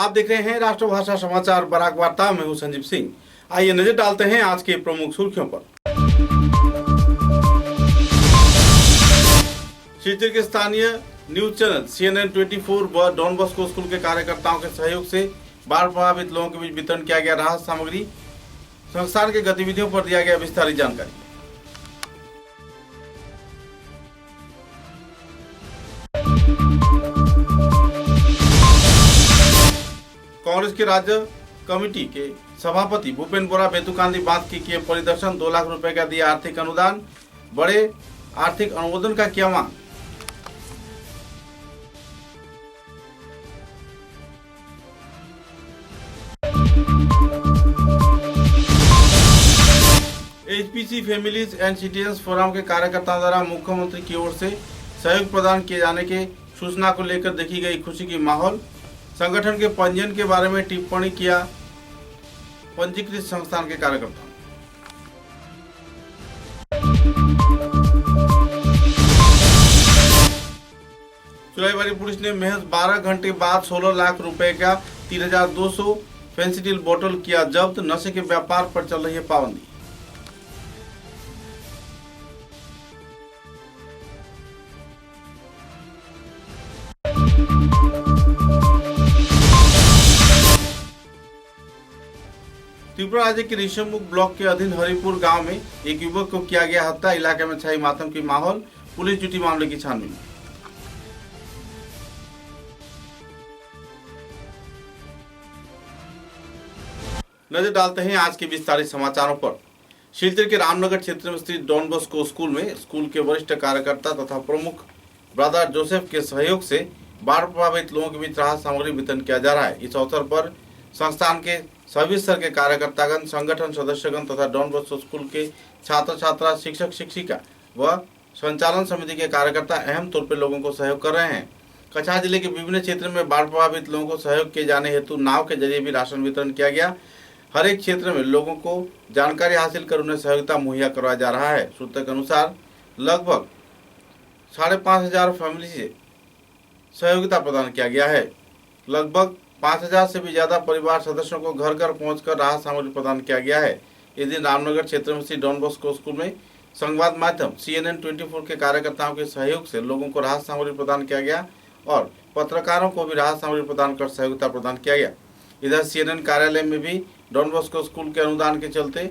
आप देख रहे हैं राष्ट्रभाषा समाचार बराक वार्ता में हूं संजीव सिंह। आइए नजर डालते हैं आज के प्रमुख सुर्खियों पर। शिवचर के स्थानीय न्यूज चैनल CNN 24 व डॉन बॉस्को स्कूल के कार्यकर्ताओं के सहयोग से बाढ़ प्रभावित लोगों के बीच वितरण किया गया राहत सामग्री। संस्थान की गतिविधियों पर दिया गया विस्तारित जानकारी। कांग्रेस के राज्य कमेटी के सभापति भूपेन बोरा बेतुकांदी बांध की किए परिदर्शन। 2 लाख रुपए का दिया आर्थिक अनुदान। बड़े आर्थिक अनुमोदन का किया मांग। HPC families and citizens forum के कार्यकर्ताओं द्वारा मुख्यमंत्री की ओर से सहयोग प्रदान किए जाने के सूचना को लेकर देखी गई खुशी की माहौल। संगठन के पंजीयन के बारे में टिप्पणी किया पंजीकृत संस्थान के कार्यकर्ता। सुराईबाड़ी पुलिस ने महज 12 घंटे बाद 16 लाख रुपए का 3200 फेंसिडिल बोतल किया जब्त। नशे के व्यापार पर चल रही है पाबंदी। त्रिपुरा राज्य के ऋषिमुख ब्लॉक के अधीन हरिपुर गांव में एक युवक को किया गया हत्या। इलाके में छाई मातम की माहौल। पुलिस जुटी मामले की छानबीन। नजर डालते हैं आज के विस्तारित समाचारों पर। शिलचर के रामनगर क्षेत्र में स्थित डॉन बॉस्को स्कूल में स्कूल के वरिष्ठ कार्यकर्ता तथा प्रमुख ब्रदर जोसेफ के सहयोग से बाढ़ प्रभावित लोगों के बीच राहत सामग्री वितरण किया जा रहा है। इस अवसर पर संस्थान के सभी स्तर के कार्यकर्तागण, संगठन सदस्यगण तथा डॉन बॉस्को स्कूल के छात्र छात्रा, शिक्षक शिक्षिका व संचालन समिति के कार्यकर्ता अहम तौर पर लोगों को सहयोग कर रहे हैं। कछार जिले के विभिन्न क्षेत्रों में बाढ़ प्रभावित लोगों को सहयोग किए जाने हेतु नाव के जरिए भी राशन वितरण किया गया। हर एक क्षेत्र में लोगों को जानकारी हासिल कर उन्हें सहयोगिता मुहैया करवाया जा रहा है। सूत्र के अनुसार लगभग 5,500 फैमिली से सहयोगिता प्रदान किया गया है। लगभग 5,000 से भी ज्यादा परिवार सदस्यों को घर घर पहुंचकर राहत सामग्री प्रदान किया गया है। इस दिन रामनगर क्षेत्र में स्थित डॉन बॉस्को स्कूल में संवाद माध्यम CNN 24 के कार्यकर्ताओं के सहयोग से लोगों को राहत सामग्री प्रदान किया गया और पत्रकारों को भी राहत सामग्री प्रदान कर सहयोगिता प्रदान किया गया। इधर CNN कार्यालय में भी डॉन बॉस्को स्कूल के अनुदान के चलते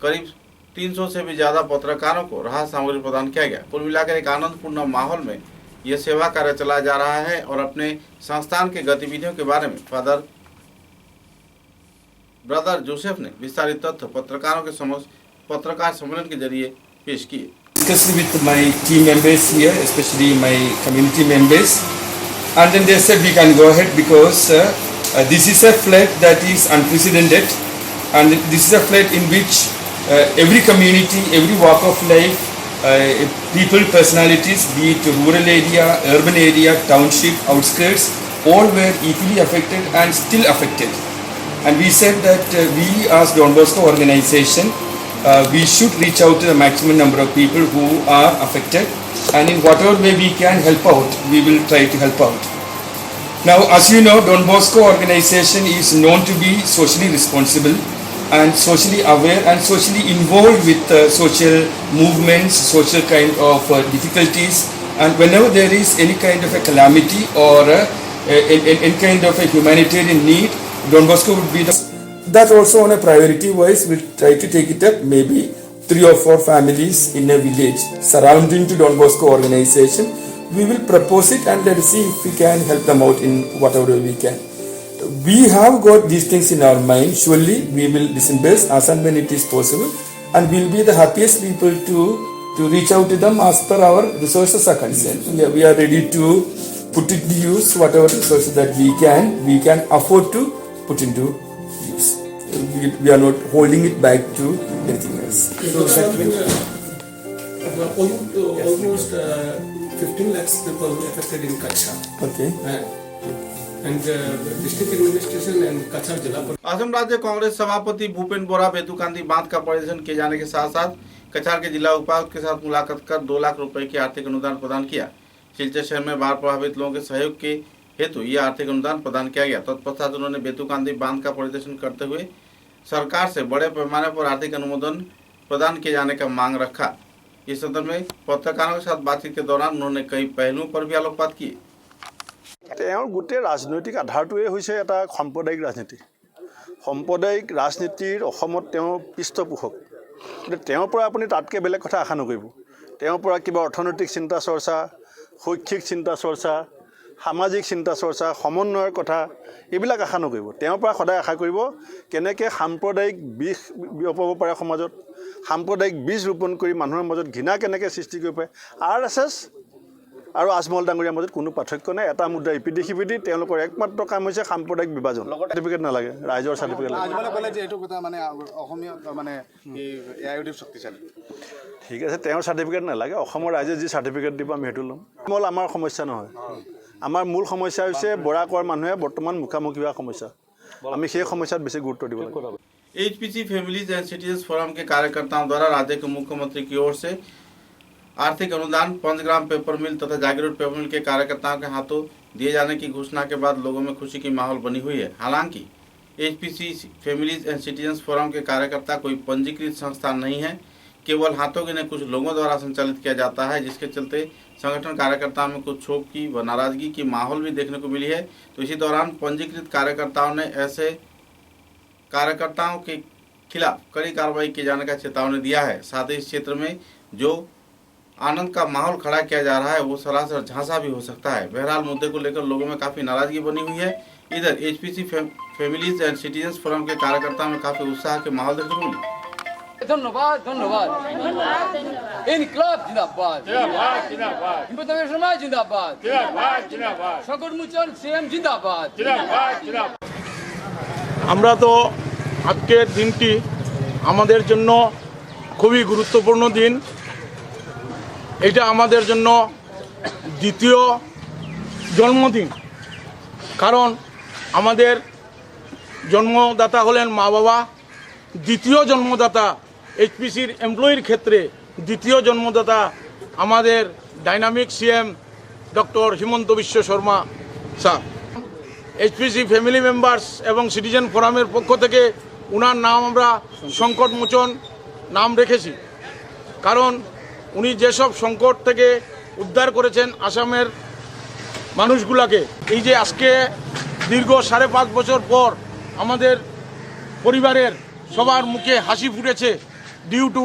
करीब 300 से भी ज्यादा पत्रकारों को राहत सामग्री प्रदान किया गया। कुल मिलाकर एक आनंदपूर्ण माहौल में यह सेवा कार्य चलाया जा रहा है और अपने संस्थान के गतिविधियों के बारे में फादर ब्रदर जोसेफ ने विस्तारित तथ्य पत्रकारों के समक्ष पत्रकार सम्मेलन के जरिए पेश किए। Discussed with my team members here, especially my community members, and then they said we can go ahead because this is a flood that is unprecedented, and this is a flood in which every community, every walk of life, people, personalities, be it rural area, urban area, township, outskirts, all were equally affected and still affected. And we said that we as Don Bosco organization, we should reach out to the maximum number of people who are affected, and in whatever way we can help out, we will try to help out. Now, as you know, Don Bosco organization is known to be socially responsible and socially aware and socially involved with social movements, social kind of difficulties, and whenever there is any kind of a calamity or any kind of a humanitarian need, Don Bosco would be that also on a priority wise. We'll try to take it up, maybe 3 or 4 families in a village surrounding to Don Bosco organization. We will propose it and let's see if we can help them out in whatever way we can. We have got these things in our mind. Surely we will disburse as and when it is possible, and we'll be the happiest people to reach out to them as per our resources are concerned. We are ready to put it to use whatever resources that we can afford to put into use. We are not holding it back to anything else. Almost 15 lakhs people affected in Kachcha. Okay. And district administration and Kachcha जिला पर असम राज्य कांग्रेस सभापति भूपेन बोरा बेतुकांदी बांध का परिदर्शन किए जाने के साथ साथ कछार के जिला उपायुक्त के साथ मुलाकात कर 2 लाख रुपए की आर्थिक अनुदान प्रदान किया। शिलचर शहर में बाढ़ प्रभावित लोगों के सहयोग के हेतु यह आर्थिक अनुदान प्रदान किया गया। तत्पश्चात उन्होंने बेतुकांदी बांध का परिदर्शन करते हुए सरकार से बड़े पैमाने पर आर्थिक अनुमोदन प्रदान किए जाने का मांग रखा। इस संदर्भ में पत्रकारों के साथ बातचीत के दौरान उन्होंने कई पहलुओं पर भी आलोकपात किए। गोटे राजनैतिक आधारटोৱে হৈছে এটা সাম্প্ৰদায়িক ৰাজনীতি। সাম্প্ৰদায়িক ৰাজনীতিৰ অসমত তেওঁ পৃষ্ঠপোষক। কিন্তু তেওঁৰ পৰা আপুনি তাতকৈ বেলেগ কথা আশা নকৰিব। তেওঁৰ পৰা কিবা অৰ্থনৈতিক চিন্তা চৰ্চা, শৈক্ষিক চিন্তা চৰ্চা, সামাজিক চিন্তা চৰ্চা, সমন্বয়ৰ কথা এইবিলাক আশা নকৰিব। তেওঁৰ পৰা সদায় আশা কৰিব কেনেকৈ সাম্প্ৰদায়িক বিষ বিয়পাব পাৰে সমাজত, সাম্প্ৰদায়িক বীজ ৰোপণ কৰি মানুহৰ মাজত ঘৃণা কেনেকৈ সৃষ্টি কৰিব পাৰে। RSS আৰু আজমল ডাঙৰীয়াৰ মাজত কোনো পাৰ্থক্য নাই। এটা মুদ্ৰা ইপিঠি সিপিঠি তেওঁলোকৰ একমাত্ৰ কাম হৈছে সাম্প্ৰদায়িক বিভাজন। চাৰ্টিফিকেট নালাগে, ৰাইজৰ চাৰ্টিফিকেট লাগে। আজমলে ক'লে যে এইটো কথা মানে অসমীয়া মানে AIOD শক্তিশালী। ঠিক আছে, তেওঁৰ চাৰ্টিফিকেট নালাগে। অসমৰ ৰাইজে যি চাৰ্টিফিকেট দিব আমি সেইটো ল'ম। মূল আমাৰ সমস্যা নহয়। আমাৰ মূল সমস্যা হৈছে বৰাকৰ মানুহে বৰ্তমান মুখামুখি হোৱা সমস্যা। আমি সেই সমস্যাত বেছি গুৰুত্ব দিব লাগিব। HPC families and citizens forum के कार्यकर्ताओं द्वारा राज्य के मुख्यमंत्री की ओर से आर्थिक अनुदान पंचग्राम पेपर मिल तथा जागीरोड पेपर मिल के कार्यकर्ताओं के हाथों दिए जाने की घोषणा के बाद लोगों में खुशी की माहौल बनी हुई है। हालांकि HPC families and citizens forum के कार्यकर्ता कोई पंजीकृत संस्था नहीं है, केवल हाथों गिने कुछ लोगों द्वारा संचालित किया जाता है, जिसके चलते संगठन कार्यकर्ताओं में कुछ क्षोभ की व नाराजगी की माहौल भी देखने को मिली है। तो इसी दौरान पंजीकृत कार्यकर्ताओं ने ऐसे कार्यकर्ताओं के खिलाफ कड़ी कार्रवाई किए जाने का चेतावनी दिया है। साथ ही इस क्षेत्र में जो आनंद का माहौल खड़ा किया जा रहा है वो सरासर झांसा भी हो सकता है। बहरहाल मुद्दे को लेकर लोगों में काफी नाराजगी बनी हुई है। इधर HPC families and citizens forum के कार्यकर्ताओं में काफी उत्साह के माहौल देखने को मिली। धन्यवाद धन्यवाद। इनकलाब जिंदाबाद, जिंदाबाद जिंदाबाद। हिम्मतनगर समाज जिंदाबाद, जिंदाबाद जिंदाबाद। संकट मोचन CM जिंदाबाद, जिंदाबाद जिंदाबाद। আমরা তো আজকের দিনটি আমাদের জন্য খুবই গুরুত্বপূর্ণ দিন। এটা আমাদের জন্য দ্বিতীয় জন্মদিন, কারণ আমাদের জন্মদাতা হলেন মা বাবা। দ্বিতীয় জন্মদাতা HPCর এমপ্লয়ির ক্ষেত্রে দ্বিতীয় জন্মদাতা আমাদের dynamic CM doctor Himanta Biswa Sarma sir. HPC family members এবং সিটিজেন ফোরামের পক্ষ থেকে ওনার নাম আমরা সংকট মোচন নাম রেখেছি, কারণ উনি যেসব সংকট থেকে উদ্ধার করেছেন আসামের মানুষগুলাকে। এই যে আজকে দীর্ঘ 5.5 বছর পর আমাদের পরিবারের সবার মুখে হাসি ফুটেছে due to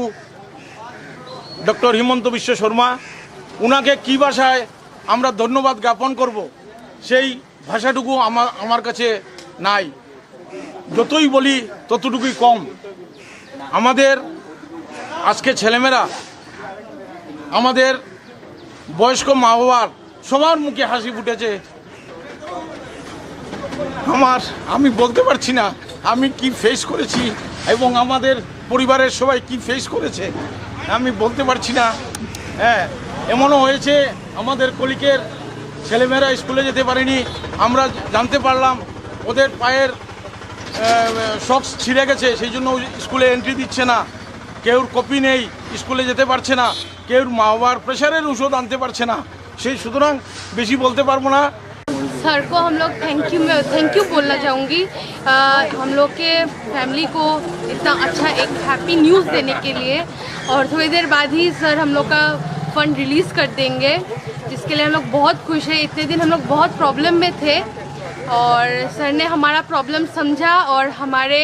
doctor Himanta Biswa Sarma. ওনাকে কী ভাষায় আমরা ধন্যবাদ জ্ঞাপন করব সেই ভাষাটুকু আমার কাছে নাই। যতই বলি ততটুকুই কম। আমাদের আজকে ছেলেমেয়েরা, আমাদের বয়স্ক মা বাবার সবার মুখে হাসি ফুটেছে। আমি বলতে পারছি না আমি কি ফেস করেছি এবং আমাদের পরিবারের সবাই কি ফেস করেছে, আমি বলতে পারছি না। হ্যাঁ, এমনও হয়েছে আমাদের কলিকের ছেলেমেয়েরা স্কুলে যেতে পারেনি। আমরা জানতে পারলাম ওদের পায়ের সক্স ছিঁড়ে গেছে, সেই জন্য স্কুলে এন্ট্রি দিচ্ছে না। কেউর কপি নেই, স্কুলে যেতে পারছে না। কেউর মা বাবার প্রেশারের ওষুধ আনতে পারছে না। সেই সুতরাং বেশি বলতে পারবো না। सर को हम लोग थैंक यू बोलना चाहूँगी हम लोग के फैमिली को इतना अच्छा एक हैप्पी न्यूज़ देने के लिए। और थोड़ी देर बाद ही सर हम लोग का फ़ंड रिलीज़ कर देंगे, जिसके लिए हम लोग बहुत खुश हैं। इतने दिन हम लोग बहुत प्रॉब्लम में थे और सर ने हमारा प्रॉब्लम समझा और हमारे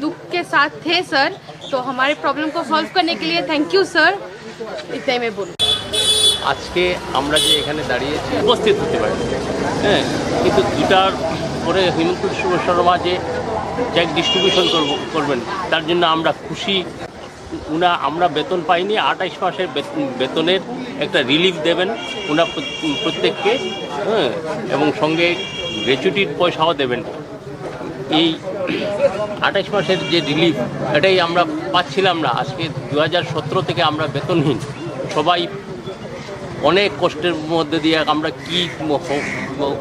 दुख के साथ थे सर। तो हमारे प्रॉब्लम को सॉल्व करने के लिए थैंक यू सर। इतना ही मैं बोलूँ। আজকে আমরা যে এখানে দাঁড়িয়েছি উপস্থিত হতে পারি, হ্যাঁ, কিন্তু 2টার পরে হিমন্ত বিশ্ব শর্মা যে চেক ডিস্ট্রিবিউশন করবেন তার জন্য আমরা খুশি। আমরা বেতন পাইনি, 28 মাসের বেতনের একটা রিলিফ দেবেন প্রত্যেককে, হ্যাঁ, এবং সঙ্গে গ্র্যাচুইটির পয়সাও দেবেন। এই 28 মাসের যে রিলিফ এটাই আমরা পাচ্ছিলাম না। আজকে 2017 থেকে আমরা বেতনহীন, সবাই অনেক কষ্টের মধ্যে দিয়ে আমরা কি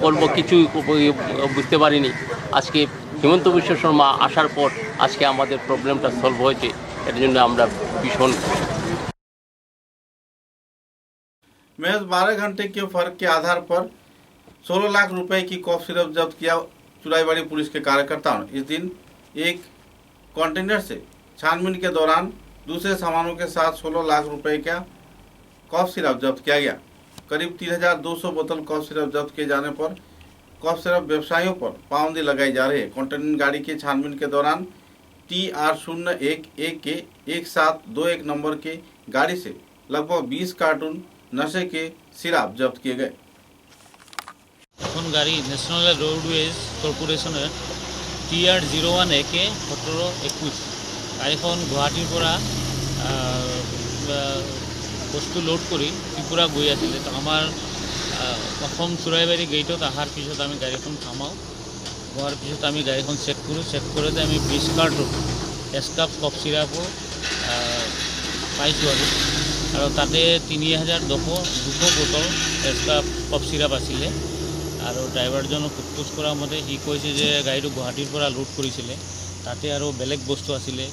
করব কিছুই বুঝতে পারিনি। আজকে হিমন্ত বিশ্ব শর্মা আসার পর আজকে আমাদের প্রবলেমটা সলভ হয়েছে, এর জন্য আমরা ভীষণ। महज 12 घंटे के फर्क के आधार पर 16 लाख रुपए की कॉफ सिरप जब्त किया चुराईबाड़ी पुलिस के कार्यकर्ताओं ने। इस दिन एक कंटेनर से छानबीन के दौरान दूसरे सामानों के साथ 16 लाख रुपए का कॉफ सिरप जब्त किया गया। करीब 3,200 बोतल कॉफ सिरप जब्त किए जाने पर कॉफ सिरप व्यवसायियों पर पाबंदी लगाई जा रही है। कंटेनर गाड़ी की छानबीन के दौरान TR01 के 1721 नंबर के गाड़ी से लगभग 20 कार्टून नशे के सिरप जब्त किए गए। এখন গাড়ি ন্যাশনাল রোডওয়েজ কর্পোরেশনের TR01 AK 1721 গাড়ীখন গুৱাহাটীৰ পৰা বস্তু লোড কৰি ত্ৰিপুৰা গৈ আছিলে। তো আমাৰ অসম চুৰাইবাৰী গেটত অহাৰ পিছত আমি গাড়ীখন থামাওঁ। হোৱাৰ পিছত আমি গাড়ীখন চেক কৰোঁ। চেক কৰোঁতে আমি 20 কাৰ্টুন এছকাপ কফ চিৰাপো পাইছোঁ আৰু তাতে 3,200 বটল এছকাপ কফ চিৰাপ আছিলে। আৰু ড্ৰাইভাৰজনক সোধপোছ কৰা মতে সি কৈছে যে গাড়ীটো গুৱাহাটীৰ পৰা লোড কৰিছিলে, তাতে আৰু বেলেগ বস্তু আছিলে,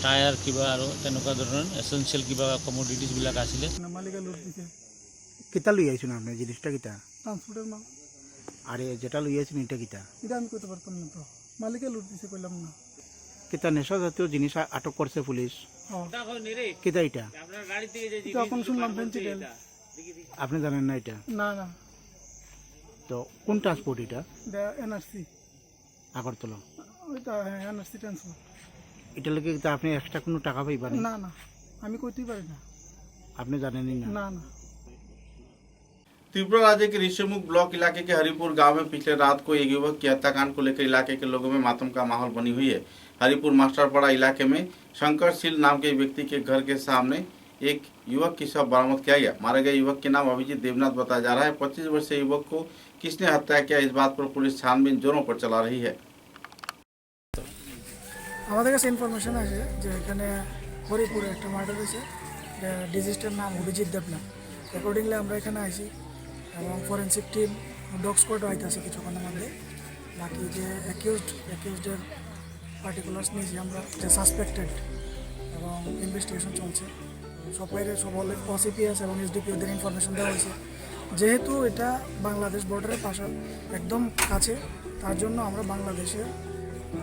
টায়াৰ কিবা আৰু তেনেকুৱা ধৰণৰ এচেঞ্চিয়েল কিবা কমোডিটিছবিলাক আছিলে। মালিকে লোড দিছে কিতা লই আইছেন আপনি জিনিসটা কিতা? ট্রান্সপোর্টের মাল। আরে যেটা লই আইছেন এটা কিতা? এটা আমি কইতে পারতাম না, তো মালিকে লোড দিছে কইলাম না। কিতা নেশা জাতীয় জিনিস আটক করছে পুলিশ? কিতা এটা? তো এখন শুনলাম ফেন্সিডেল। আপনি জানেন না এটা? না না, তো কোন ট্রান্সপোর্ট এটা? এনআরসি আগরতলা। ওইটা এনআরসি ট্রান্সপোর্ট। এটা লাগে কিতা আপনি এক্সট্রা কোনো টাকা পাইবেন? না না, আমি কইতেই পারি না। আপনি জানেনই না? না না। त्रिपुरा राज्य के ऋषिमुख ब्लॉक इलाके के हरिपुर गांव में पिछले रात को एक युवक की हत्याकांड को लेकर इलाके के लोगों में मातम का माहौल बनी हुई है। हरिपुर मास्टरपाड़ा इलाके में शंकर शील नाम के व्यक्ति के घर के सामने एक युवक की शव बरामद किया गया। मारे गए युवक के नाम अभिजीत देवनाथ बताया जा रहा है। 25 वर्षीय युवक को किसने हत्या किया, इस बात पर पुलिस छानबीन जोरों पर चला रही है। আমাদের কাছে ইনফরমেশন আছে যে এখানে হরিপুরে একটা মার্ডার হয়েছে, ডিজিজটার নাম অভিজিৎ দেবনাথ। অ্যাকর্ডিংলি আমরা এখানে আইছি এবং ফরেন্সিক টিম ডগ স্কোয়াডও আইতেছে কিছুক্ষণের মধ্যে। বাকি যে অ্যাকিউজডের পার্টিকুলার্স নিয়েছি আমরা, যে সাসপেক্টেড, এবং ইনভেস্টিগেশন চলছে। সব OCPS এবং SDPOদের ইনফরমেশন দেওয়া হয়েছে। যেহেতু এটা বাংলাদেশ বর্ডারের পাশে একদম কাছে, তার জন্য আমরা বাংলাদেশের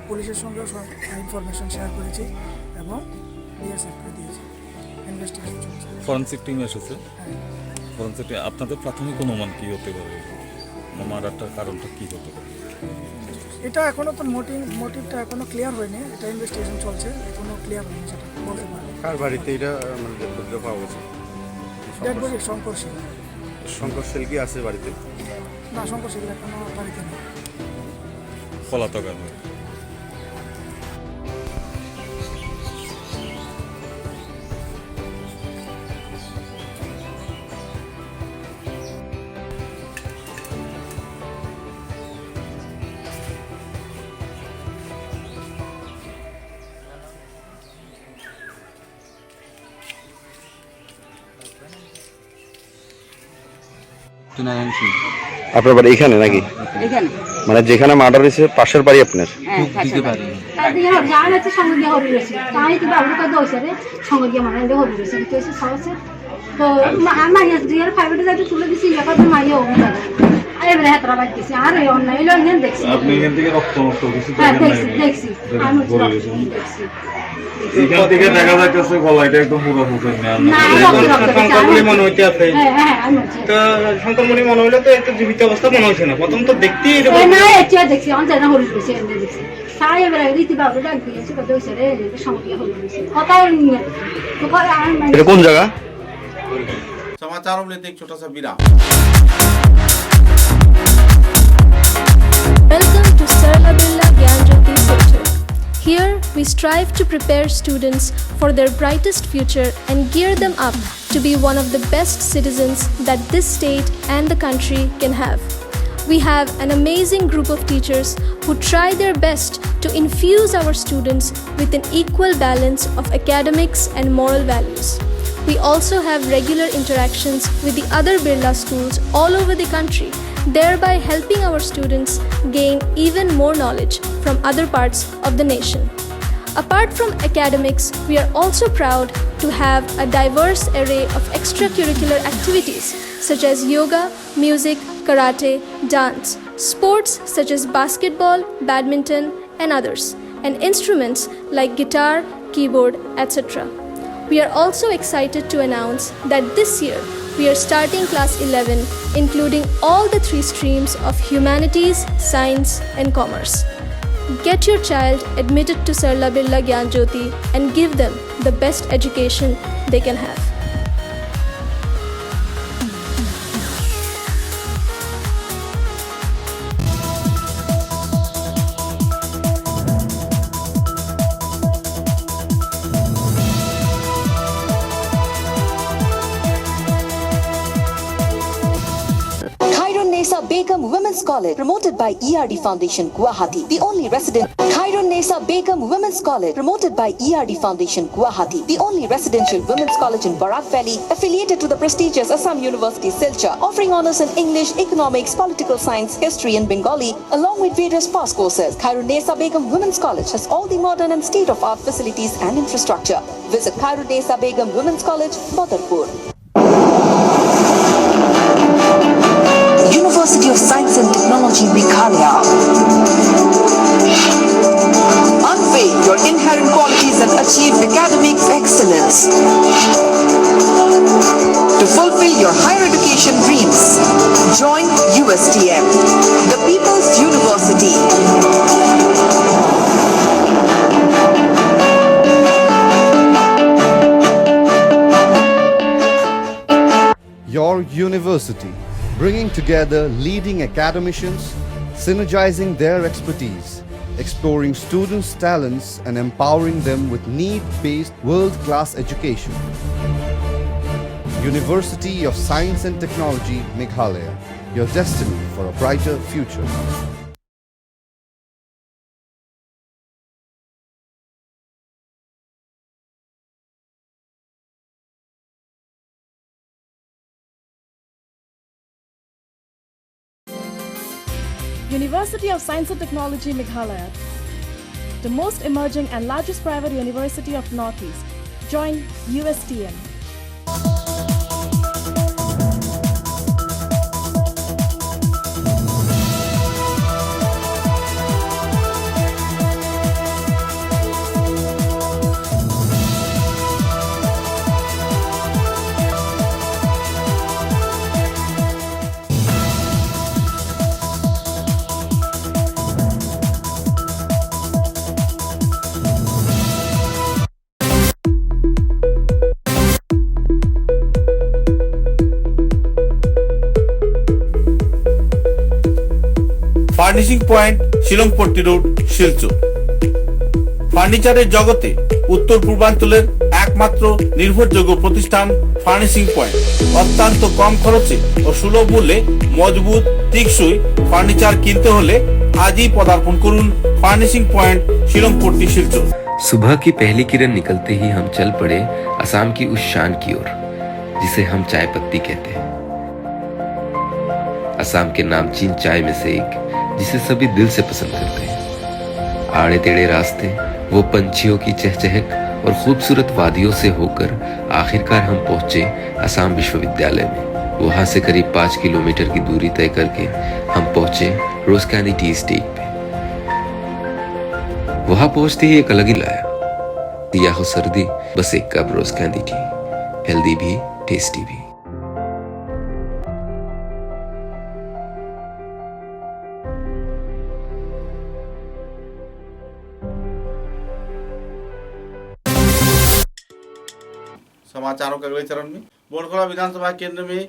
পুলিশের সঙ্গেও সব ইনফরমেশন শেয়ার করেছি এবং BSFকে দিয়েছি। ইনভেস্টিগেশন চলছে। ফরেন্সিক টিম এসেছে। হ্যাঁ, ফরেন্সিক টিম আপনাদের প্রাথমিক অনুমান কী হতে পারে? মারাটার কারণটা কী হতে পারে? এটা এখনও তো মোটিভটা এখনও ক্লিয়ার হয়নি। এটা ইনভেস্টিগেশন চলছে, এখনও ক্লিয়ার হয়নি, সেটা বলতে পারি। কার বাড়িতে এটা মানে ডেড পাওয়া গেছে? Dead body Shankar Singh. শঙ্কর সেল কি আছে বাড়িতে? না, শঙ্কর সিং এখনও বাড়িতে নেই। পলাতক আছে। আপনার বাড়ি এখানে নাকি? এখানে মানে যেখানে মার্ডার হয়েছে পাশের বাড়ি আপনার? দিতে পারি জান আছে সঙ্গে গিয়ে হরি রয়েছে তাই তো বাবু কত হয়েছে রে সঙ্গে গিয়ে মানে হরি রয়েছে তো এসে সহজে তো আমার ডিয়ার ফাইভে যাতে তুলে দিছি জায়গা তো মাইও এবারে হাতরা বাদ দিছি আর এই অনলাইন নিয়ে দেখছি। আপনি এখান থেকে রক্ত কিছু দেখছি আমি দেখছি। এখান থেকে দেখা যাচ্ছে গলাটা একদম পুরো ফুকেন না। শঙ্করমণি মনে হইতে আছে। তো শঙ্করমণি মনে হইলে তো একটু জীবিত অবস্থা মনে হচ্ছে না। প্রথম তো দেখতেই না, এটা দেখছি অন জানা হরি রয়েছে এনে দেখছি তাই এবারে রীতি বাবু ডাক দিয়েছে কত হয়েছে রে সঙ্গে হরি রয়েছে কথাই নিয়ে তো এটা কোন জায়গা? समाचारों में लेते एक छोटा सा विराम। Welcome to Sarla Birla Gyanjyoti Center. Here we strive to prepare students for their brightest future and gear them up to be one of the best citizens that this state and the country can have. We have an amazing group of teachers who try their best to infuse our students with an equal balance of academics and moral values. We also have regular interactions with the other Birla schools all over the country, thereby helping our students gain even more knowledge from other parts of the nation. Apart from academics, we are also proud to have a diverse array of extracurricular activities such as yoga, music, karate, dance, sports such as basketball, badminton, and others, and instruments like guitar, keyboard, etc. We are also excited to announce that this year we are starting class 11, including all the 3 streams of humanities, science, and commerce. Get your child admitted to Sarla Birla Gyan Jyoti and give them the best education they can have. Khairun-Nisa Begum Women's College, promoted by ERD Foundation, Guwahati, the only Khairun-Nisa Begum Women's College, promoted by ERD Foundation, Guwahati, the only residential women's college in Barak Valley, affiliated to the prestigious Assam University, Silchar, offering honors in English, economics, political science, history, and Bengali, along with various past courses. Khairun-Nisa Begum Women's College has all the modern and state-of-art facilities and infrastructure. Visit Khairun-Nisa Begum Women's College, Badarpur. University of Science and Technology, Meghalaya. Unveil your inherent qualities and achieve academic excellence. To fulfill your higher education dreams, join USTM, the People's University. Your university, bringing together leading academicians, synergizing their expertise, exploring students' talents and empowering them with need-based world-class education. University of Science and Technology, Meghalaya, your destiny for a brighter future. University of Science and Technology, Meghalaya, the most emerging and largest private university of Northeast. Join USTM. Furnishing point Shillongpatti road, Silchar. ফার্নিচারের জগতে উত্তর পূর্বাঞ্চলের একমাত্র নির্ভরযোগ্য প্রতিষ্ঠান furnishing point. অত্যন্ত কম খরচে ও সুলভ মূল্যে মজবুত টেকসই ফার্নিচার কিনতে হলে আজই পদার্পণ করুন ফার্নিশিং पॉइंट शिलंगपट्टी, शिलचर। सुबह की पहली किरण निकलते ही हम चल पड़े असम की उस शान की ओर जिसे हम चाय पत्ती कहते हैं। असम के नामचीन चाय में से एक जिसे सभी दिल से पसंद करते हैं। आड़े टेढ़े रास्ते, वो पंछियों की चहचहक और खूबसूरत वादियों से होकर आखिरकार हम पहुंचे असम विश्वविद्यालय में। वहां से करीब 5 किलोमीटर की दूरी तय करके हम पहुंचे रोज कैंडी टी एस्टेट पे। वहां पहुंचते ही एक अलग ही लाया, या हो सर्दी, बस एक कप रोज कैंडी टी, हेल्दी भी टेस्टी भी। समाचारों के अगले चरण में बोरखोला विधानसभा केंद्र में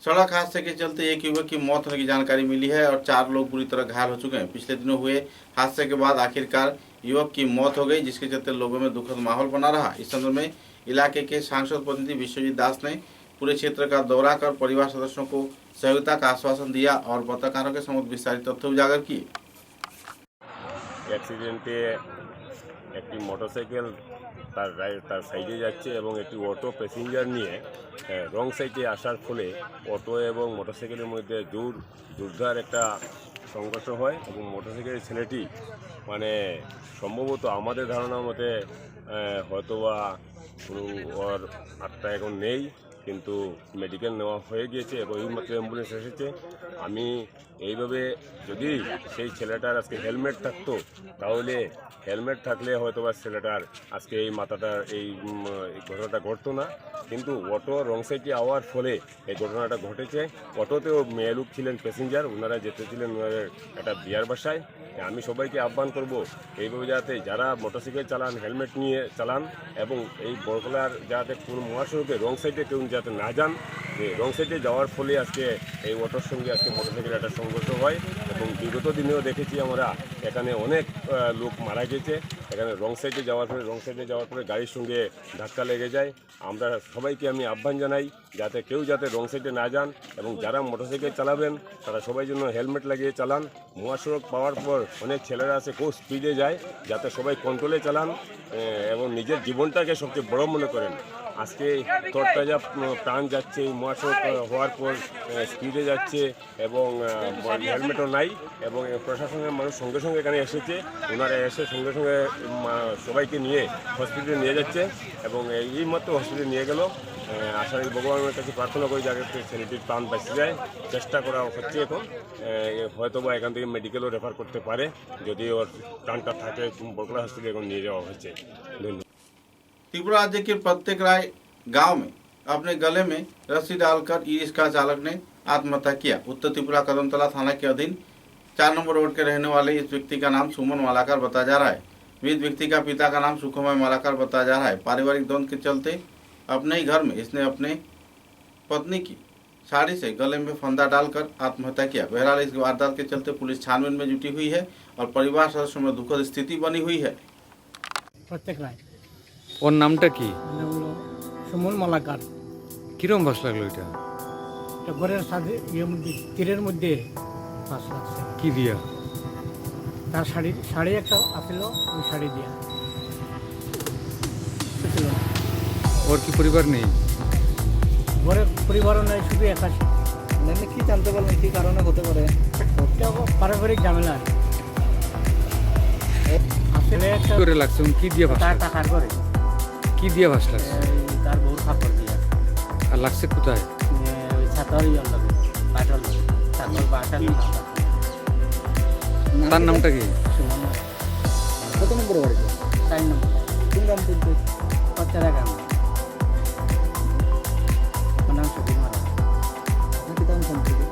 सड़क हादसे के चलते एक युवक की मौत होने की जानकारी मिली है और 4 लोग बुरी तरह घायल हो चुके हैं। पिछले दिनों हुए हादसे के बाद आखिरकार युवक की मौत हो गई, जिसके चलते लोगों में दुखद माहौल बना रहा। इस संदर्भ में इलाके के सांसद प्रतिनिधि विश्वजीत दास ने पूरे क्षेत्र का दौरा कर परिवार सदस्यों को सहयोगिता का आश्वासन दिया और पत्रकारों के समक्ष विस्तारित तथ्य उजागर किए। एक्सीडेंटे একটি মোটরসাইকেল তার সাইডে যাচ্ছে এবং একটি অটো প্যাসেঞ্জার নিয়ে রং সাইডে আসার ফলে অটো এবং মোটরসাইকেলের মধ্যে জোরদার একটা সংঘর্ষ হয় এবং মোটরসাইকেলের ছেলেটি মানে সম্ভবত আমাদের ধারণা মতে হয়তোবা কোনো ওর আত্মা এখন নেই, কিন্তু মেডিকেল নেওয়া হয়ে গিয়েছে এবং এইমাত্র অ্যাম্বুলেন্স এসেছে। আমি এইভাবে যদি সেই ছেলেটার আজকে হেলমেট থাকতো, তাহলে হেলমেট থাকলে হয়তো বা ছেলেটার আজকে এই মাথাটার এই ঘটনাটা ঘটতো না। কিন্তু অটো রং সাইডে আওয়ার ফলে এই ঘটনাটা ঘটেছে। অটোতেও মেয়ে লোক ছিলেন প্যাসেঞ্জার, ওনারা যেতেছিলেন ওনাদের একটা বিয়ার বাসায়। আমি সবাইকে আহ্বান করব এইভাবে যাতে যারা মোটরসাইকেল চালান হেলমেট নিয়ে চালান, এবং এই বড়খলার যাতে কোনো মহাসড়কে রং সাইডে কেউ যাতে না যান। রং সাইডে যাওয়ার ফলে আজকে এই অটোর সঙ্গে আজকে মোটরসাইকেল একটা সংঘর্ষ হয়, এবং বিগত দিনেও দেখেছি আমরা এখানে অনেক লোক মারা গেছে এখানে রং সাইডে যাওয়ার পরে গাড়ির সঙ্গে ধাক্কা লেগে যায়। আমরা সবাইকে আমি আহ্বান জানাই যাতে কেউ যাতে রং সাইডে না যান, এবং যারা মোটরসাইকেল চালাবেন তারা সবাই জন্য হেলমেট লাগিয়ে চালান। মহাসড়ক পাওয়ার পর অনেক ছেলেরা আছে খুব স্পিডে যায়, যাতে সবাই কন্ট্রোলে চালান এবং নিজের জীবনটাকে সবচেয়ে বড় মনে করেন। আজকে তরতাজা প্রাণ যাচ্ছে এই মহাসড়ক হওয়ার পর, স্পিডে যাচ্ছে এবং হেলমেটও নাই, এবং প্রশাসনের মানুষ সঙ্গে সঙ্গে এখানে এসেছে। ওনারা এসে সঙ্গে সঙ্গে সবাইকে নিয়ে হসপিটালে নিয়ে যাচ্ছে, এবং এই মাত্র হসপিটালে নিয়ে গেল। আশা করি ভগবানের কাছে প্রার্থনা করি যাতে ছেলেটির প্রাণ বাঁচে যায়, চেষ্টা করা হচ্ছে এখন। হয়তো বা এখান থেকে মেডিকেলও রেফার করতে পারে যদি ওর প্রাণটা থাকে। বরকলা হসপিটালে এখন নিয়ে যাওয়া হচ্ছে। ধন্যবাদ। त्रिपुरा राज्य के प्रत्येक राय गांव में अपने गले में रस्सी डालकर ई रिक्शा चालक ने आत्महत्या किया। उत्तर त्रिपुरा कदमतला थाना के अधीन 4 नंबर रोड के रहने वाले इस व्यक्ति का नाम सुमन मालाकर बताया जा रहा है। मृत व्यक्ति का पिता का नाम सुखमय मालाकर बताया जा रहा है। पारिवारिक द्वंद्व के चलते अपने ही घर में इसने अपने पत्नी की साड़ी से गले में फंदा डालकर आत्महत्या किया। बहरहाल इस वारदात के चलते पुलिस छानबीन में जुटी हुई है और परिवार सदस्यों में दुखद स्थिति बनी हुई है। प्रत्येक राय ওর নামটা কি? সুমন মালাকার। কিরম বাস লাগলো এটা? এটা ঘরের সাথে তীরের মধ্যে বাস লাগছে। কি দিয়া? তার শাড়ি একটা আসছিল, ওই শাড়ি দিয়া। ওর কি পরিবার নেই? ঘরের পরিবারও নাই, শুধু একা। কি জানতে পারলেন কি কারণে হতে পারে? পারিবারিক ঝামেলা আসলে করে লাগছে। কি দিয়ে বাস? টাকার করে। কি দিয়ে বাস লাগছে? তার বউ খাপড় দিয়া। আর লাগছে কোথায়? ওই ছাতর ইয়ে লাগে, পাটল ছাতর বাটাল। তার নামটা কি? সুমন। কত নম্বর বাড়ি? 4 নম্বর। কোন গ্রাম থেকে? পচরা গ্রাম। আমার নাম সুধীর মালা। আপনি কি তাম থেকে?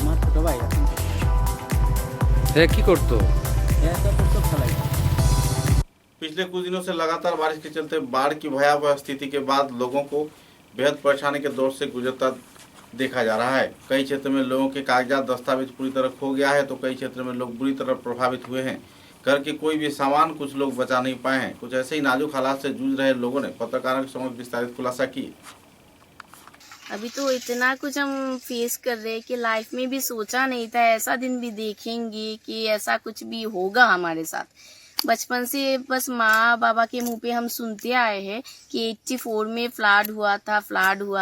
আমার ছোট ভাই এখন। হ্যাঁ, কি করতো? तो चलाई। पिछले कुछ दिनों से लगातार बारिश के चलते बाढ़ की भयावह स्थिति के बाद लोगों को बेहद परेशानी के दौर से गुजरता देखा जा रहा है। कई क्षेत्र में लोगों के कागजात दस्तावेज पूरी तरह खो गया है, तो कई क्षेत्र में लोग बुरी तरह प्रभावित हुए हैं। घर के कोई भी सामान कुछ लोग बचा नहीं पाए हैं। कुछ ऐसे ही नाजुक हालात से जूझ रहे लोगों ने पत्रकारों के समक्ष विस्तारित खुलासा की। अभी तो इतना कुछ हम फेस कर रहे हैं कि लाइफ में भी सोचा नहीं था, ऐसा दिन भी देखेंगे कि ऐसा कुछ भी होगा हमारे साथ। बचपन से बस माँ बाबा के मुंह पे हम सुनते आए हैं कि 84 में फ्लड हुआ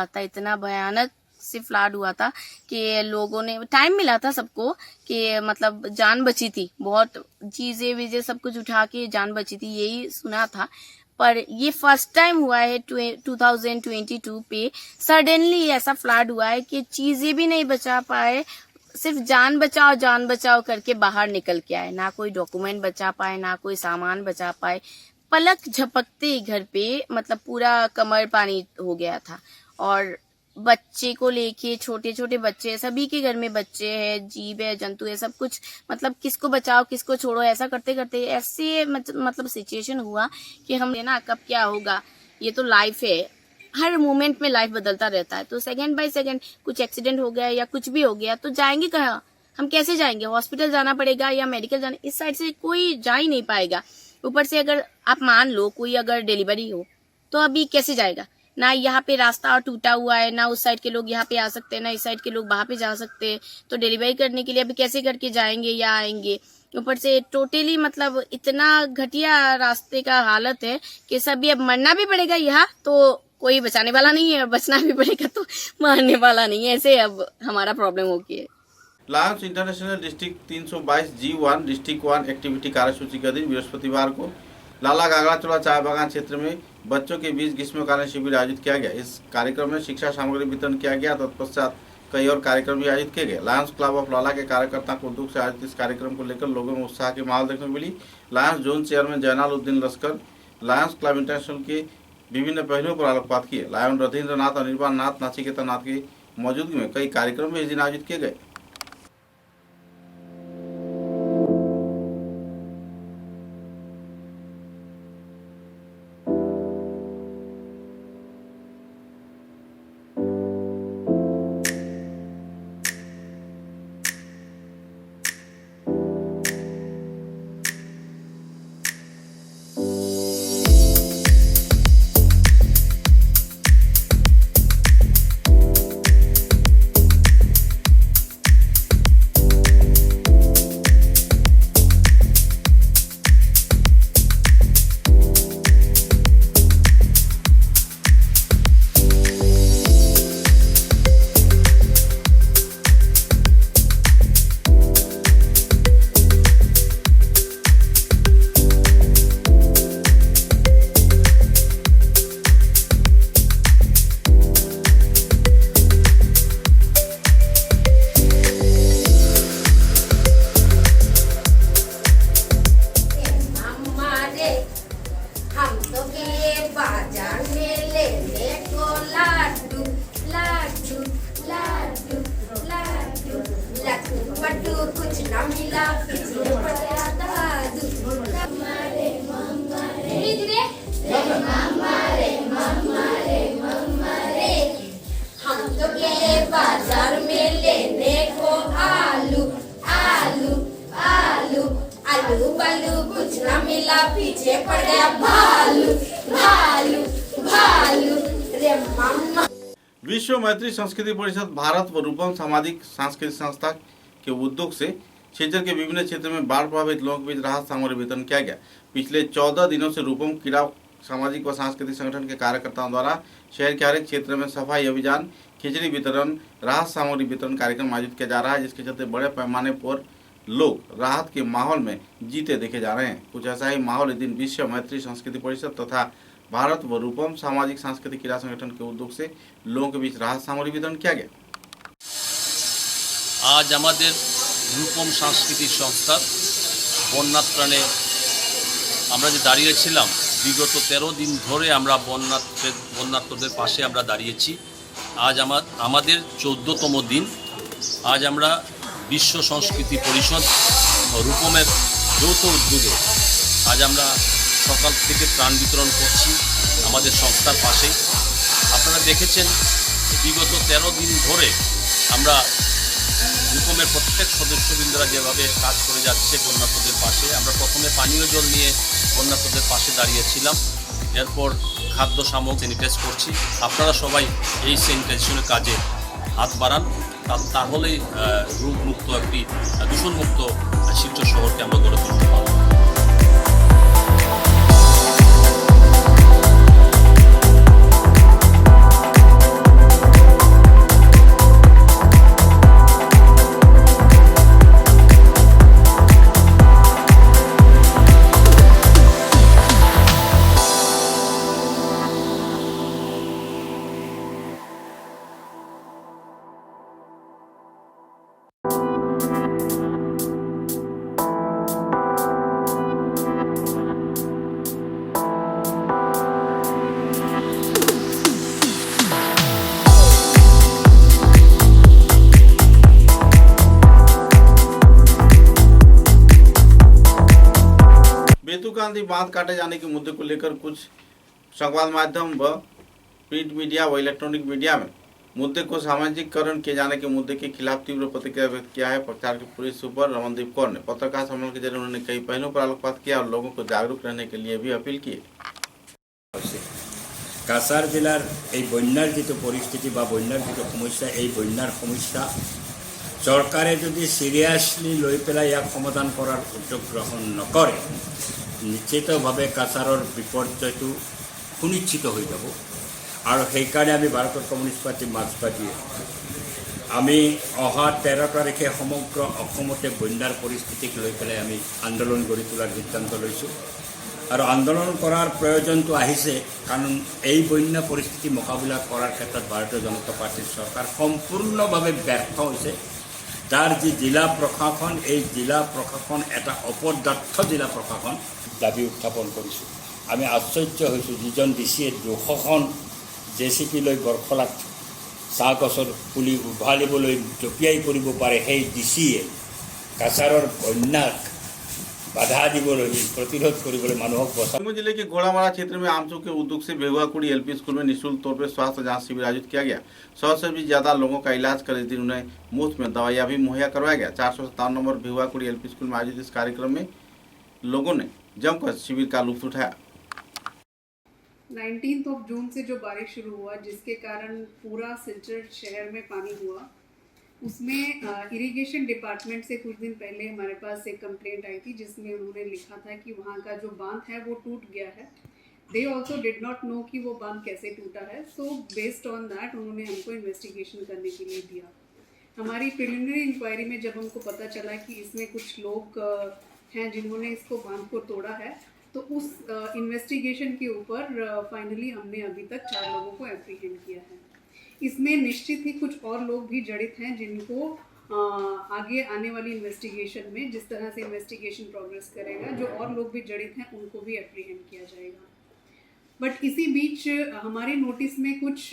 था। इतना भयानक से फ्लड हुआ था कि लोगों ने टाइम मिला था सबको कि मतलब जान बची थी, बहुत चीज़ें वीजें सब कुछ उठा के जान बची थी, यही सुना था। पर ये फर्स्ट टाइम हुआ है 2022 पे सडनली ऐसा फ्लड हुआ है कि चीजें भी नहीं बचा पाए, सिर्फ जान बचाओ करके बाहर निकल के आए। ना कोई डॉक्यूमेंट बचा पाए, ना कोई सामान बचा पाए। पलक झपकते घर पे मतलब पूरा कमर पानी हो गया था। और बच्चे को लेके छोटे छोटे बच्चे, सभी के घर में बच्चे हैं, जीव है, जंतु है, सब कुछ मतलब किसको बचाओ किसको छोड़ो, ऐसा करते करते ऐसे मतलब सिचुएशन हुआ कि हम ना कब क्या होगा। ये तो लाइफ है, हर मोमेंट में लाइफ बदलता रहता है। तो सेकंड बाय सेकंड कुछ एक्सीडेंट हो गया या कुछ भी हो गया तो जाएंगे कहाँ? हम कैसे जाएंगे? हॉस्पिटल जाना पड़ेगा या मेडिकल जाना, इस साइड से कोई जा ही नहीं पाएगा। ऊपर से अगर आप मान लो कोई अगर डिलीवरी हो तो अभी कैसे जाएगा? ना यहाँ पे रास्ता टूटा हुआ है, ना उस साइड के लोग यहाँ पे आ सकते हैं, ना इस साइड के लोग वहाँ पे जा सकते हैं। तो डिलीवरी करने के लिए अभी कैसे करके जाएंगे या आएंगे? ऊपर से टोटली मतलब इतना घटिया रास्ते का हालत है कि सभी अब मरना भी पड़ेगा यहाँ, तो कोई बचाने वाला नहीं है, बचना भी पड़ेगा तो मारने वाला नहीं है। ऐसे अब हमारा प्रॉब्लम हो गया है। Lions international district 322 G1 district 1 activity कार्यसूची के अधीन बृहस्पतिवार को लाला गागड़ाचोला चाय बागान क्षेत्र में बच्चों के बीच ग्रीष्मकालीन शिविर आयोजित किया गया। इस कार्यक्रम में शिक्षा सामग्री वितरण किया गया। तत्पश्चात कई और कार्यक्रम भी आयोजित किए गए। लायंस क्लब ऑफ लाला के कार्यकर्ता को उद्योग से आयोजित इस कार्यक्रम को लेकर लोगों में उत्साह की माहौल देखने को मिली। लायंस जोन चेयरमैन जैनाल उद्दीन लश्कर लायंस क्लब इंटरनेशनल के विभिन्न पहलुओं पर आलोकपात किए। लायन रधीन्द्र नाथ, अनिर्बाण नाथ, नाचिकेता नाथ की मौजूदगी में कई कार्यक्रम भी इस दिन आयोजित किए गए। बाजार में लेने को आलू आलू आलू आलू बालू कुछ ना मिला, पीछे पड़ गया भालू भालू भालू रे मम्मा। विश्व मैत्री संस्कृति परिषद भारत व रूपम सामाजिक सांस्कृतिक संस्था के उद्योग से क्षेत्र के विभिन्न क्षेत्र में बाढ़ प्रभावित लोगों के बीच राहत सामग्री वितरण किया गया। पिछले 14 दिनों से रूपम क्रीड़ा सामाजिक व सांस्कृतिक संगठन के कार्यकर्ताओं द्वारा शहर के हर एक क्षेत्र में सफाई अभियान, खिचड़ी वितरण, राहत सामग्री वितरण कार्यक्रम आयोजित किया जा रहा है, जिसके चलते बड़े पैमाने पर लोग राहत के माहौल में जीते देखे जा रहे हैं। कुछ ऐसा ही माहौल इस दिन विश्व मैत्री संस्कृति परिषद तथा भारत व रूपम सामाजिक सांस्कृतिक क्रीड़ा संगठन के उद्योग से लोगों के बीच राहत सामग्री वितरण किया गया। आज हमारे रूपम सांस्कृतिक संस्था বন্যার ত্রাণে আমরা যে দাঁড়িয়েছিলাম বিগত 13 দিন ধরে আমরা বন্যার্তদের পাশে আমরা দাঁড়িয়েছি। আজ আমাদের 14তম দিন। আজ আমরা বিশ্ব সংস্কৃতি পরিষদ রূপমের যৌথ উদ্যোগে আজ আমরা সকাল থেকে ত্রাণ বিতরণ করছি আমাদের সংস্থার পাশে। আপনারা দেখেছেন বিগত 13 দিন ধরে আমরা রূপমের প্রত্যেক সদস্যবৃন্দরা যেভাবে কাজ করে যাচ্ছে বন্যার্তদের পাশে। আমরা প্রথমে পানীয় জল নিয়ে বন্যার্তদের পাশে দাঁড়িয়েছিলাম, এরপর খাদ্য সামগ্রী স্যানিটাইজ করছি। আপনারা সবাই এই স্যানিটাইজেশনের কাজে হাত বাড়ান, তাহলেই রোগমুক্ত একটি দূষণমুক্ত শিলচর শহরকে আমরা গড়ে তুলতে পারব। बेतुकांदी बांध काटे जाने के मुद्दे को लेकर कुछ संवाद माध्यम व प्रिंट मीडिया व इलेक्ट्रॉनिक मीडिया में मुद्दे को सामाजिकरण किए जाने के मुद्दे के खिलाफ तीव्र प्रतिक्रिया व्यक्त किया है। प्रचार के पुलिस सुपर रमनदीप कौर ने पत्रकार सम्मेलन के जरिए उन्होंने कई पहलुओं पर आलोकपात किया और लोगों को जागरूक रहने के लिए भी अपील की। কাছাৰ জিলাৰ এই বন্যাৰ যিটো পৰিস্থিতি বা বন্যাৰ যিটো সমস্যা, এই বন্যাৰ সমস্যা চৰকাৰে যদি সিৰিয়াছলি লৈ পেলাই ইয়াক সমাধান কৰাৰ উদ্যোগ গ্ৰহণ নকৰে নিশ্চিতভাৱে কাছাৰৰ বিপৰ্যয়টো সুনিশ্চিত হৈ যাব। আৰু সেইকাৰণে আমি ভাৰতৰ কমিউনিষ্ট পাৰ্টি মাৰ্ক্স পাৰ্টিয়ে আমি অহা 13 তাৰিখে সমগ্ৰ অসমতে বন্যাৰ পৰিস্থিতিক লৈ পেলাই আমি আন্দোলন গঢ়ি তোলাৰ সিদ্ধান্ত লৈছোঁ। আর আন্দোলন করার প্রয়োজন তো আহিছে, কারণ এই বন্যা পরিস্থিতি মোকাবিলা করার ক্ষেত্রে ভারতীয় জনতা পার্টির সরকার সম্পূর্ণভাবে ব্যর্থ হয়েছে। যার যে জিলা প্রশাসন, এই জিলা প্রশাসন এটা অপদার্থ জিলা প্ৰশাসন দাবী উত্থাপন কৰিছোঁ। আমি আশ্চৰ্য হৈছোঁ, যিজন ডিচিয়ে 200খন JCP লৈ বৰখলাত চাহ গছৰ পুলি উভালিবলৈ জঁপিয়াই কৰিব পাৰে, সেই ডিচিয়ে কাছাৰৰ বন্যাক बाधा दिबोले प्रतिरोध करिबोले मानुहक बचा। जिले के घोड़ामारा क्षेत्र में आमचू के उद्योग से बेहुआकुड़ी LP स्कूल में निःशुल्क तौर पर स्वास्थ्य जांच शिविर आयोजित किया गया। 100 से भी ज्यादा लोगों का इलाज कर इस दिन उन्हें मुफ्त में दवाइयाँ भी मुहैया करवाया गया। 457 नंबर बेहुआकुड़ी LP स्कूल में आयोजित इस कार्यक्रम में लोगों ने जमकर शिविर का लुत्फ उठाया। 19 जून से जो बारिश शुरू हुआ, जिसके कारण पूरा सिलचर शहर में पानी हुआ, उसमें इरिगेशन डिपार्टमेंट से कुछ दिन पहले हमारे पास एक कंप्लेंट आई थी, जिसमें उन्होंने लिखा था कि वहाँ का जो बांध है वो टूट गया है। They also did not know कि वो बांध कैसे टूटा है। सो बेस्ड ऑन दैट उन्होंने हमको इन्वेस्टिगेशन करने के लिए दिया। हमारी प्रिलिमिनरी इंक्वायरी में जब हमको पता चला कि इसमें कुछ लोग हैं जिन्होंने इसको बांध को तोड़ा है, तो उस इन्वेस्टिगेशन के ऊपर फाइनली हमने अभी तक 4 लोगों को एप्रीहेंड किया है। इसमें निश्चित ही कुछ और लोग भी जड़ित हैं, जिनको आगे आने वाली इन्वेस्टिगेशन में जिस तरह से इन्वेस्टिगेशन प्रोग्रेस करेगा, जो और लोग भी जड़ित हैं उनको भी एप्रीहेंड किया जाएगा। बट इसी बीच हमारे नोटिस में कुछ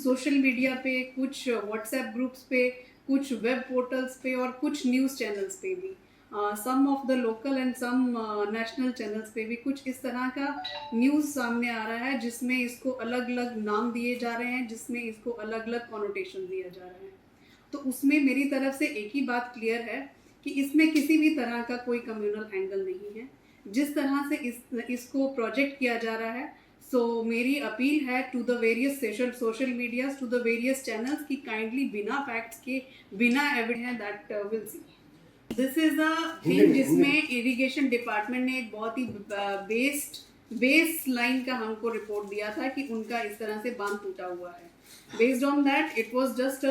सोशल मीडिया पे, कुछ व्हाट्सएप ग्रुप्स पे, कुछ वेब पोर्टल्स पे और कुछ न्यूज़ चैनल्स पे भी, some of the local and some national channels पे भी कुछ इस तरह का न्यूज़ सामने आ रहा है, जिसमें इसको अलग अलग नाम दिए जा रहे हैं, जिसमें इसको अलग अलग कॉनोटेशन दिया जा रहा है। तो उसमें मेरी तरफ से एक ही बात क्लियर है कि इसमें किसी भी तरह का कोई कम्युनल एंगल नहीं है। जिस तरह से इसको प्रोजेक्ट किया जा रहा है, सो मेरी अपील है to the various social medias, to the various channels की काइंडली बिना फैक्ट्स के, बिना evidence that will see. This is a thing जिसमें इरिगेशन डिपार्टमेंट ने एक बहुत ही बेस लाइन का हमको रिपोर्ट दिया था कि उनका इस तरह से बांध टूटा हुआ है। Based on that, it was just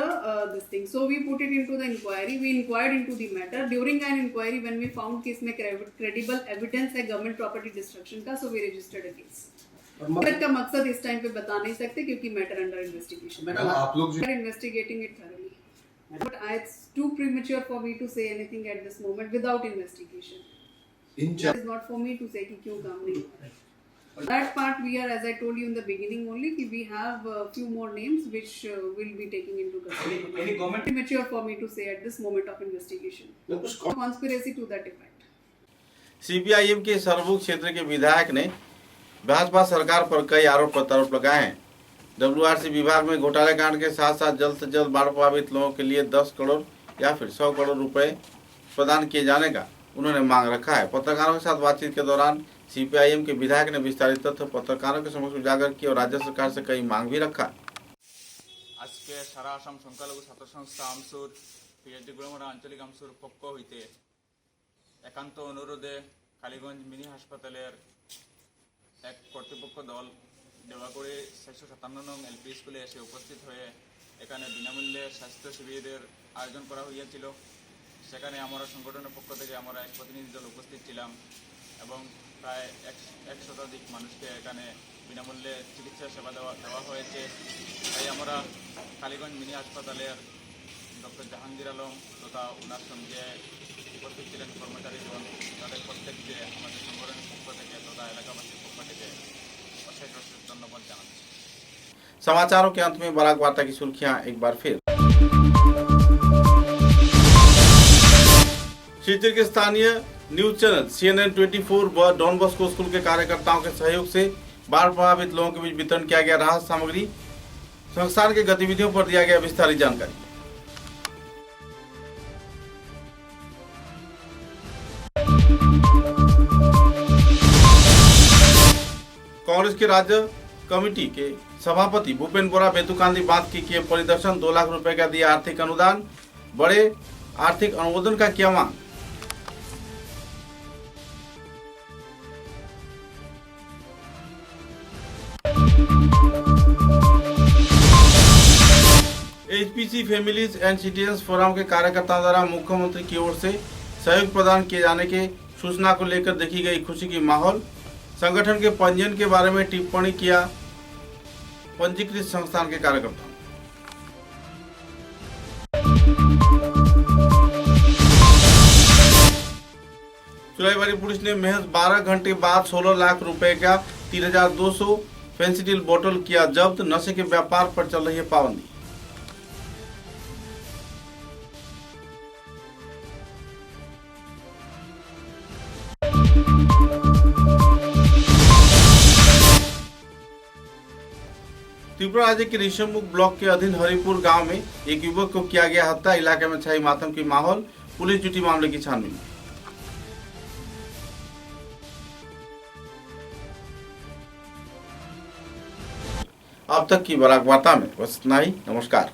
this thing. So we put it into the inquiry. We inquired into the matter. During an inquiry, when we found कि इसमें credible evidence है government property destruction का, so we registered a case. तक का मकसद इस time पे बता नहीं सकते क्योंकि matter under investigation. आप लोग We are investigating it thoroughly. But it's too premature for me to say anything at this moment without investigation. It is not for me to say कि क्यों काम नहीं हो रहा है. That part we are, as I told you in the beginning only, we have a few more names which will be taking into consideration. Any comment? Premature for me to say at this moment of investigation. Conspiracy to that effect. CPIM के सरभू क्षेत्र के विधायक ने भाजपा सरकार पर कई आरोप प्रत्यारोप लगाए हैं। WRC विभाग में घोटाले कांड के साथ साथ जल्द से जल्द बाढ़ प्रभावित लोगों के लिए 10 करोड़ या फिर 100 करोड़ रुपए प्रदान किए जाने का उन्होंने मांग रखा है। पत्रकारों के साथ बातचीत के दौरान CPIM के विधायक ने विस्तारित तथ्य पत्रकारों के समक्ष उजागर किया और राज्य सरकार से कई मांग भी रखा। आज के सारा आसाम संख्यालघु छात्र संस्था आमसुर PhD गोड़ामारा आंचलिक आमसुर पक्ष हईते एकांत अनुरोधे कालीगंज मिनी हासपातालेर एक कर्तृपक्ष दल देवागुड़ी 457 नং LP स्कूले एसे उपस्थित हुए एखाने बिनामूल्ये स्वास्थ्य शिविरेर आयोजन करा हইয়াছিল। সেখানে আমরা সংগঠনের পক্ষ থেকে আমরা এক প্রতিনিধি দল উপস্থিত ছিলাম এবং প্রায় 100 শতাধিক মানুষকে এখানে বিনামূল্যে চিকিৎসা সেবা দেওয়া হয়েছে। তাই আমরা কালীগঞ্জ মিনি হাসপাতালের ডক্টর জাহাঙ্গীর আলম তথা ওনার সঙ্গে উপস্থিত ছিলেন কর্মচারীগণ, তাদের প্রত্যেককে আমাদের সংগঠনের পক্ষ থেকে তথা এলাকাবাসীর পক্ষ থেকে অশেষ অশেষ ধন্যবাদ জানাচ্ছি। समाचारों के अंत में बराक वार्ता की सुर्खियां एक बार फिर। शिलचर के स्थानीय न्यूज चैनल CNN 24 व डॉन बॉस्को स्कूल के कार्यकर्ताओं के सहयोग से बाढ़ प्रभावित लोगों के बीच वितरण किया गया राहत सामग्री। संस्थान की गतिविधियों पर दिया गया विस्तारित जानकारी। कांग्रेस के राज्य कमेटी के सभापति भूपेन बोरा बेतुकांदी बांध की किए परिदर्शन। 2 लाख रुपए का दिया आर्थिक अनुदान, बड़े आर्थिक अनुमोदन का किया मांग। HPC families and citizens forum के कार्यकर्ताओं द्वारा मुख्यमंत्री की ओर से सहयोग प्रदान किए जाने के सूचना को लेकर देखी गई खुशी की माहौल। संगठन के पंजीयन के बारे में टिप्पणी किया पंजीकृत संस्थान के कार्यकर्ता। चुराईबाड़ी पुलिस ने महज 12 घंटे बाद 16 लाख रुपए का 3200 फेंसिडिल बोतल किया जब्त। नशे के व्यापार पर चल रही है पाबंदी। त्रिपुरा राज्य के ऋषिमुख ब्लॉक के अधीन हरिपुर गांव में एक युवक को किया गया हत्या। इलाके में छाई मातम की माहौल। पुलिस जुटी मामले की छानबीन में। अब तक की बराक वार्ता में बस इतना ही। नमस्कार।